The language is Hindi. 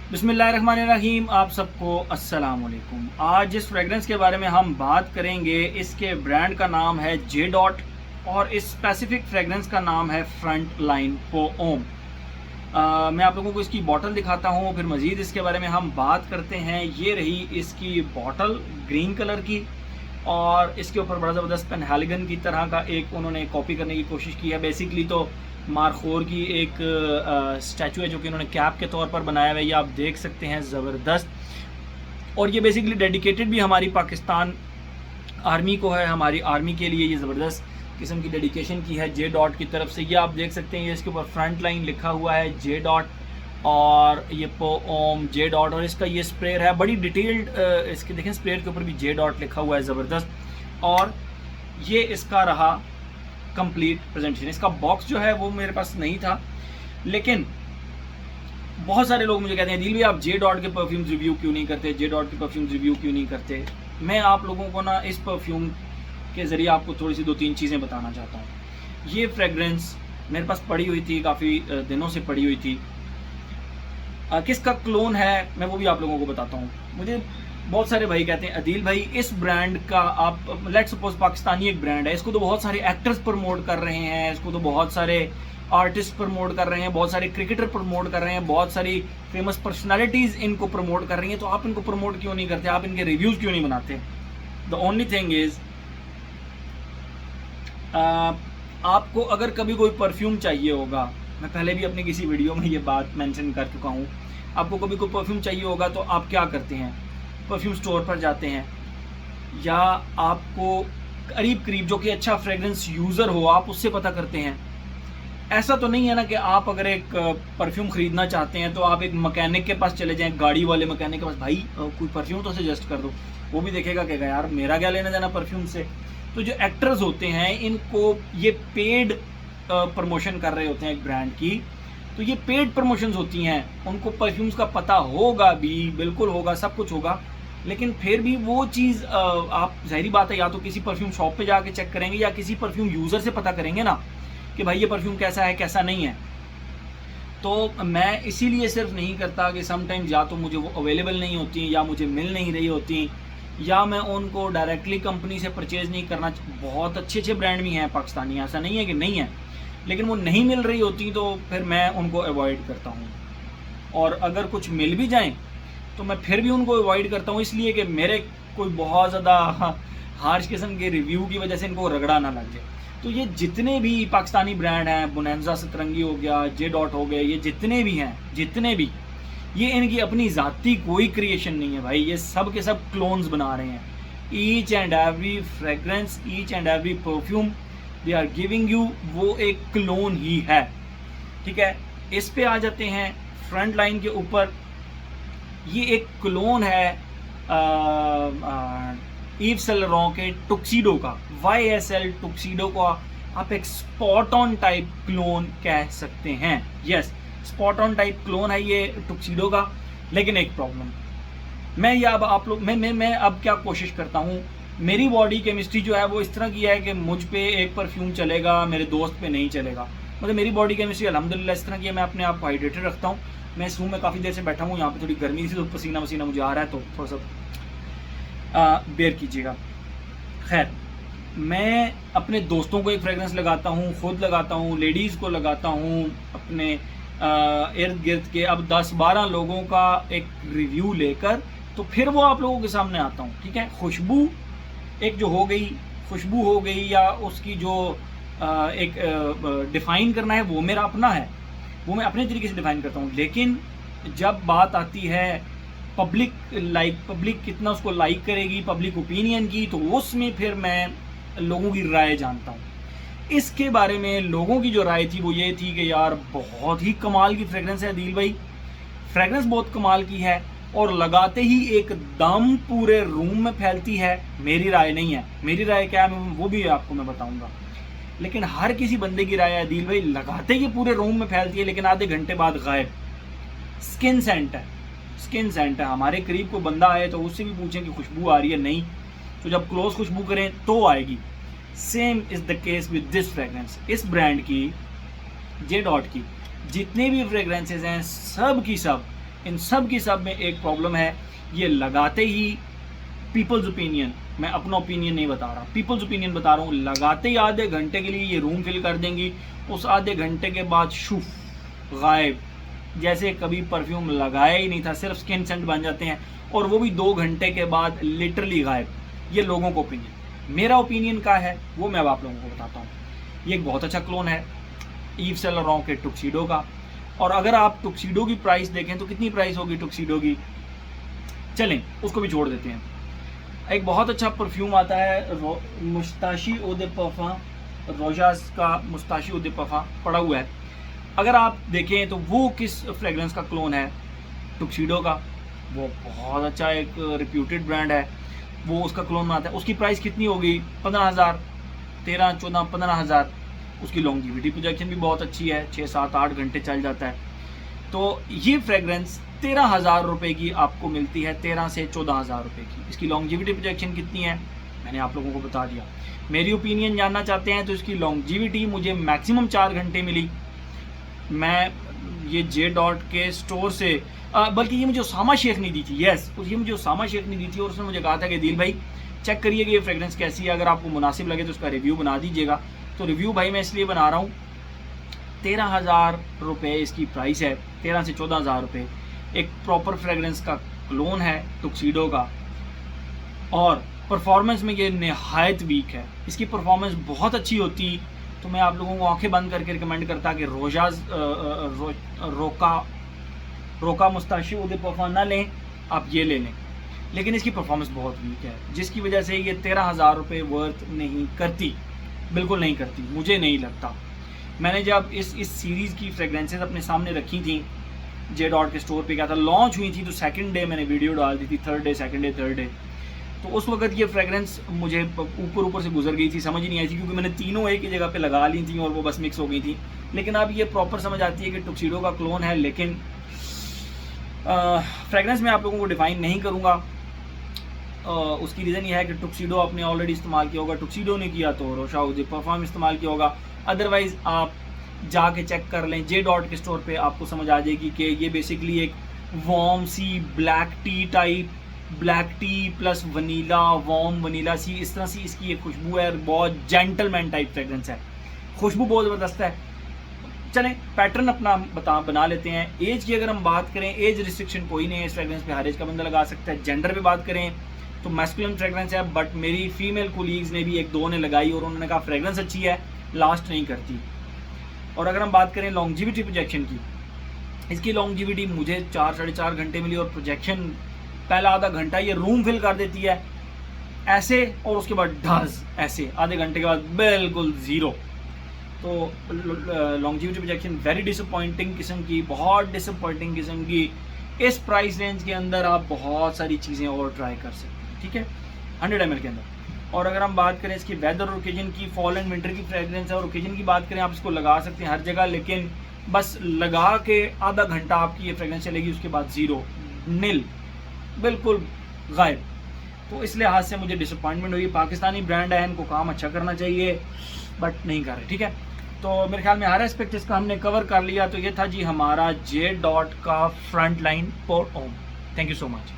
बिस्मिल्लाहिर्रहमानिर्रहीम। आप सबको अस्सलाम वालेकुम। आज जिस फ्रेगरेंस के बारे में हम बात करेंगे इसके ब्रांड का नाम है जे डॉट और इस स्पेसिफिक फ्रेगरेंस का नाम है फ्रंट लाइन पो ओम। मैं आप लोगों को इसकी बॉटल दिखाता हूँ, फिर मज़ीद इसके बारे में हम बात करते हैं। ये रही इसकी बॉटल ग्रीन कलर की और इसके ऊपर बड़ा ज़बरदस्त पेनहेलिगन की तरह का एक उन्होंने कॉपी करने की कोशिश की है। बेसिकली तो मारखोर की एक स्टैचू है जो कि उन्होंने कैप के तौर पर बनाया हुआ है। ये आप देख सकते हैं, ज़बरदस्त। और ये बेसिकली डेडिकेटेड भी हमारी पाकिस्तान आर्मी को है। हमारी आर्मी के लिए ये ज़बरदस्त किस्म की डेडिकेशन की है जे डॉट की तरफ से। ये आप देख सकते हैं, ये इसके ऊपर फ्रंट लाइन लिखा हुआ है जे डॉट और ये पो ओम जे डॉट। और इसका ये स्प्रेयर है, बड़ी डिटेल्ड इसके देखें, स्प्रेयर के ऊपर भी जे डॉट लिखा हुआ है, ज़बरदस्त। और ये इसका रहा कंप्लीट प्रेजेंटेशन। इसका बॉक्स जो है वो मेरे पास नहीं था, लेकिन बहुत सारे लोग मुझे कहते हैं दिल भी आप जे डॉट के परफ्यूम्स रिव्यू क्यों नहीं करते, जे डॉट के परफ्यूम्स रिव्यू क्यों नहीं करते। मैं आप लोगों को ना इस परफ्यूम के ज़रिए आपको थोड़ी सी 2-3 चीज़ें बताना चाहता हूँ। ये फ्रेगरेंस मेरे पास पड़ी हुई थी, काफ़ी दिनों से पड़ी हुई थी। किसका क्लोन है मैं वो भी आप लोगों को बताता हूँ। मुझे बहुत सारे भाई कहते हैं अदील भाई इस ब्रांड का आप लेट्स सपोज पाकिस्तानी एक ब्रांड है, इसको तो बहुत सारे एक्टर्स प्रमोट कर रहे हैं, इसको तो बहुत सारे आर्टिस्ट प्रमोट कर रहे हैं, बहुत सारे क्रिकेटर प्रमोट कर रहे हैं, बहुत सारी फेमस पर्सनालिटीज़ इनको प्रमोट कर रही हैं, तो आप इनको प्रमोट क्यों नहीं करते, आप इनके रिव्यूज़ क्यों नहीं बनाते। द ओनली थिंग इज़ आपको अगर कभी कोई परफ्यूम चाहिए होगा, मैं पहले भी अपनी किसी वीडियो में ये बात मेंशन कर चुका हूँ, आपको कभी कोई परफ्यूम चाहिए होगा तो आप क्या करते हैं, परफ्यूम स्टोर पर जाते हैं या आपको करीब जो कि अच्छा फ्रेगरेंस यूज़र हो आप उससे पता करते हैं। ऐसा तो नहीं है ना कि आप अगर एक परफ्यूम ख़रीदना चाहते हैं तो आप एक मैकेनिक के पास चले जाएं, गाड़ी वाले मैकेनिक के पास, भाई कोई परफ्यूम तो सजेस्ट कर दो। वो भी देखेगा कि यार मेरा क्या लेना देना परफ्यूम से। तो जो एक्टर्स होते हैं इनको ये पेड प्रमोशन कर रहे होते हैं एक ब्रांड की, तो ये पेड प्रमोशंस होती हैं, उनको परफ्यूम्स का पता होगा भी, बिल्कुल होगा, सब कुछ होगा, लेकिन फिर भी वो चीज़ आप ज़ाहिरी बात है या तो किसी परफ्यूम शॉप पे जाके चेक करेंगे या किसी परफ्यूम यूज़र से पता करेंगे ना कि भाई ये परफ्यूम कैसा है कैसा नहीं है। तो मैं इसीलिए सिर्फ नहीं करता कि समटाइम्स या तो मुझे वो अवेलेबल नहीं होती या मुझे मिल नहीं रही होती या मैं उनको डायरेक्टली कंपनी से परचेज़ नहीं करना। बहुत अच्छे अच्छे ब्रांड भी हैं पाकिस्तानी, ऐसा नहीं है कि नहीं है, लेकिन वो नहीं मिल रही होती तो फिर मैं उनको अवॉइड करता हूँ। और अगर कुछ मिल भी जाएँ तो मैं फिर भी उनको अवॉइड करता हूँ, इसलिए कि मेरे कोई बहुत ज़्यादा हार्श किस्म के रिव्यू की वजह से इनको रगड़ा ना लग जाए। तो ये जितने भी पाकिस्तानी ब्रांड हैं, बोनांजा सतरंगी हो गया, जे डॉट हो गए, ये जितने भी हैं, जितने भी, ये इनकी अपनी ज़ाती कोई क्रिएशन नहीं है भाई, ये सब के सब क्लोन्स बना रहे हैं। Each and every fragrance, each and every perfume they are giving you वो एक क्लोन ही है, ठीक है। इस पे आ जाते हैं फ्रंट लाइन के ऊपर। ये एक क्लोन है ईव सेंट लॉरेंट के टुक्सीडो का, YSL टुक्सीडो को आप एक स्पॉट ऑन टाइप क्लोन कह सकते हैं। Yes, spot on type clone है ये टुक्सीडो का। लेकिन एक प्रॉब्लम, मैं ये अब आप लोग मैं अब क्या कोशिश करता हूँ, मेरी बॉडी केमिस्ट्री जो है वो इस तरह की है कि मुझ पे एक परफ्यूम चलेगा, मेरे दोस्त पे नहीं चलेगा। मतलब मेरी बॉडी केमिस्ट्री अल्हम्दुलिल्लाह इस तरह की है, मैं अपने आप को हाइड्रेटेड रखता हूँ। मैं इस रूम में काफ़ी देर से बैठा हूँ, यहाँ पे थोड़ी गर्मी से तो पसीना वसीना मुझे आ रहा है, तो थोड़ा सा बेयर कीजिएगा। खैर, मैं अपने दोस्तों को एक फ्रेगरेंस लगाता हूँ, खुद लगाता हूँ, लेडीज़ को लगाता हूँ, अपने इर्द गिर्द के अब 10-12 लोगों का एक रिव्यू लेकर तो फिर वो आप लोगों के सामने आता हूँ, ठीक है। खुशबू एक जो हो गई, खुशबू हो गई या उसकी जो एक डिफ़ाइन करना है वो मेरा अपना है, वो मैं अपने तरीके से डिफ़ाइन करता हूँ। लेकिन जब बात आती है पब्लिक कितना उसको लाइक करेगी, पब्लिक ओपिनियन की, तो उसमें फिर मैं लोगों की राय जानता हूँ। इसके बारे में लोगों की जो राय थी वो ये थी कि यार बहुत ही कमाल की फ्रेगरेंस है अदील भाई, फ्रेगरेंस बहुत कमाल की है और लगाते ही एकदम पूरे रूम में फैलती है। मेरी राय नहीं है, मेरी राय क्या है वो भी आपको मैं बताऊंगा, लेकिन हर किसी बंदे की राय है अदील भाई लगाते ही पूरे रूम में फैलती है लेकिन आधे घंटे बाद गायब। स्किन सेंट है, स्किन सेंट है। हमारे करीब को बंदा आए तो उससे भी पूछें कि खुशबू आ रही है, नहीं, तो जब क्लोज खुशबू करें तो आएगी। Same is the case with this fragrance. इस ब्रांड की जे डॉट की जितने भी फ्रेगरेंसेज हैं सब की सब इन सब की सब में एक प्रॉब्लम है, ये लगाते ही पीपल्स ओपिनियन, मैं अपना ओपिनियन नहीं बता रहा, पीपल्स ओपिनियन बता रहा हूँ, लगाते ही आधे घंटे के लिए ये रूम फिल कर देंगी, उस आधे घंटे के बाद शुफ गायब, जैसे कभी परफ्यूम लगाया ही नहीं था, सिर्फ स्किन सेंट बन जाते हैं, और वो भी 2 घंटे के बाद लिटरली गायब। ये लोगों का ओपिनियन, मेरा ओपिनियन क्या है वो मैं अब आप लोगों को बताता हूँ। ये एक बहुत अच्छा क्लोन है ईव सेंट लॉरेंट के टुक्सीडो का, और अगर आप टुक्सीडो की प्राइस देखें तो कितनी प्राइस होगी टुक्सीडो की, चलें उसको भी छोड़ देते हैं। एक बहुत अच्छा परफ्यूम आता है मुस्ताशी ओ दे पार्फम, रोजास का मुस्ताशी ओ दे पार्फम पड़ा हुआ है। अगर आप देखें तो वो किस फ्रेगरेंस का क्लोन है, टुक्सीडो का। वो बहुत अच्छा एक रिप्यूटेड ब्रांड है, वो उसका क्लोन बनाता है। उसकी प्राइस कितनी होगी, 15,000, 13, 14, 15,000। उसकी लॉन्जिविटी प्रोजेक्शन भी बहुत अच्छी है, 6, 7, 8 घंटे चल जाता है। तो ये फ्रेगरेंस 13,000 रुपये की आपको मिलती है, 13 से 14,000 रुपये की। इसकी लॉन्जिविटी प्रोजेक्शन कितनी है मैंने आप लोगों को बता दिया। मेरी ओपिनियन जानना चाहते हैं तो इसकी लॉन्जिविटी मुझे मैक्सिमम 4 घंटे मिली। मैं ये जे डॉट के स्टोर से बल्कि ये मुझे उसामा शेख ने दी थी, यस ये मुझे उसामा शेख ने दी थी, और उसने मुझे कहा था कि दिल भाई चेक करिए कि ये फ्रेगरेंस कैसी है, अगर आपको मुनासिब लगे तो उसका रिव्यू बना दीजिएगा। तो रिव्यू भाई मैं इसलिए बना रहा हूँ, 13,000 रुपये इसकी प्राइस है, 13 से 14,000 रुपये। एक प्रॉपर फ्रेगरेंस का क्लोन है टुक्सीडो का, और परफॉर्मेंस में ये नहायत वीक है। इसकी परफॉर्मेंस बहुत अच्छी होती तो मैं आप लोगों को आंखें बंद करके रिकमेंड करता कि रोका मुस्ताशी ओ दे पार्फम ना लें, आप ये ले लें। लेकिन इसकी परफॉर्मेंस बहुत वीक है, जिसकी वजह से ये 13,000 रुपये वर्थ नहीं करती, बिल्कुल नहीं करती, मुझे नहीं लगता। मैंने जब इस सीरीज़ की फ्रेगरेंसेस अपने सामने रखी थी, जे डॉट के स्टोर पे क्या था, लॉन्च हुई थी तो सेकंड डे मैंने वीडियो डाल दी थी, third day, second day, third day. तो उस वक्त ये फ्रेगरेंस मुझे ऊपर से गुजर गई थी, समझ ही नहीं आई थी, क्योंकि मैंने तीनों एक ही जगह पे लगा ली थी और वो बस मिक्स हो गई थी। लेकिन अब ये प्रॉपर समझ आती है कि टुक्सीडो का क्लोन है। लेकिन फ्रेगरेंस मैं आप लोगों को डिफाइन नहीं करूँगा, उसकी रीज़न ये है कि टुक्सीडो आपने ऑलरेडी इस्तेमाल किया होगा, टुक्सीडो ने किया तो रोशा ओ दे पार्फम इस्तेमाल किया होगा। अदरवाइज़ आप जाके चेक कर लें, जे डॉट के स्टोर पे आपको समझ आ जाएगी कि ये बेसिकली एक वार्म सी black tea type, black tea plus vanilla, warm vanilla सी, इस तरह सी इसकी एक खुशबू है, बहुत जेंटलमैन टाइप फ्रेगरेंस है, खुशबू बहुत ज़बरदस्त है। चलें पैटर्न अपना बना लेते हैं। एज की अगर हम बात करें, एज रिस्ट्रिक्शन कोई नहीं है इस फ्रेगरेंस पे, हर एज का बंदा लगा सकता है। जेंडर पे बात करें तो मैस्कुलिन फ्रेगरेंस है, बट मेरी फीमेल कोलीग्स ने भी 1-2 ने लगाई और उन्होंने कहा फ्रेगरेंस अच्छी है, लास्ट नहीं करती। और अगर हम बात करें लॉन्जिविटी प्रोजेक्शन की, इसकी लॉन्जिविटी मुझे 4 साढ़े 4 घंटे मिली, और प्रोजेक्शन पहला आधा घंटा ये रूम फिल कर देती है ऐसे, और उसके बाद ढज ऐसे आधे घंटे के बाद बिल्कुल ज़ीरो। तो लॉन्जिविटी प्रोजेक्शन वेरी डिसअपॉइंटिंग किस्म की, बहुत डिसअपॉइंटिंग किस्म की। इस प्राइस रेंज के अंदर आप बहुत सारी चीज़ें और ट्राई कर सकते हैं, ठीक है, 100 ml के अंदर। और अगर हम बात करें इसकी वेदर और ओकेजन की, फॉल एंड विंटर की फ्रेगरेंस है, और ओकेजन की बात करें आप इसको लगा सकते हैं हर जगह, लेकिन बस लगा के आधा घंटा आपकी ये फ्रेगरेंस चलेगी, उसके बाद ज़ीरो, नील, बिल्कुल गायब। तो इस लिहाज से मुझे डिसअपॉइंटमेंट हुई। पाकिस्तानी ब्रांड है, इनको काम अच्छा करना चाहिए, बट नहीं कर रहे, ठीक है। तो मेरे ख्याल में हर एस्पेक्ट इसका हमने कवर कर लिया। तो ये था जी हमारा जे डॉट का फ्रंट लाइन पोर ओम। Thank you so much.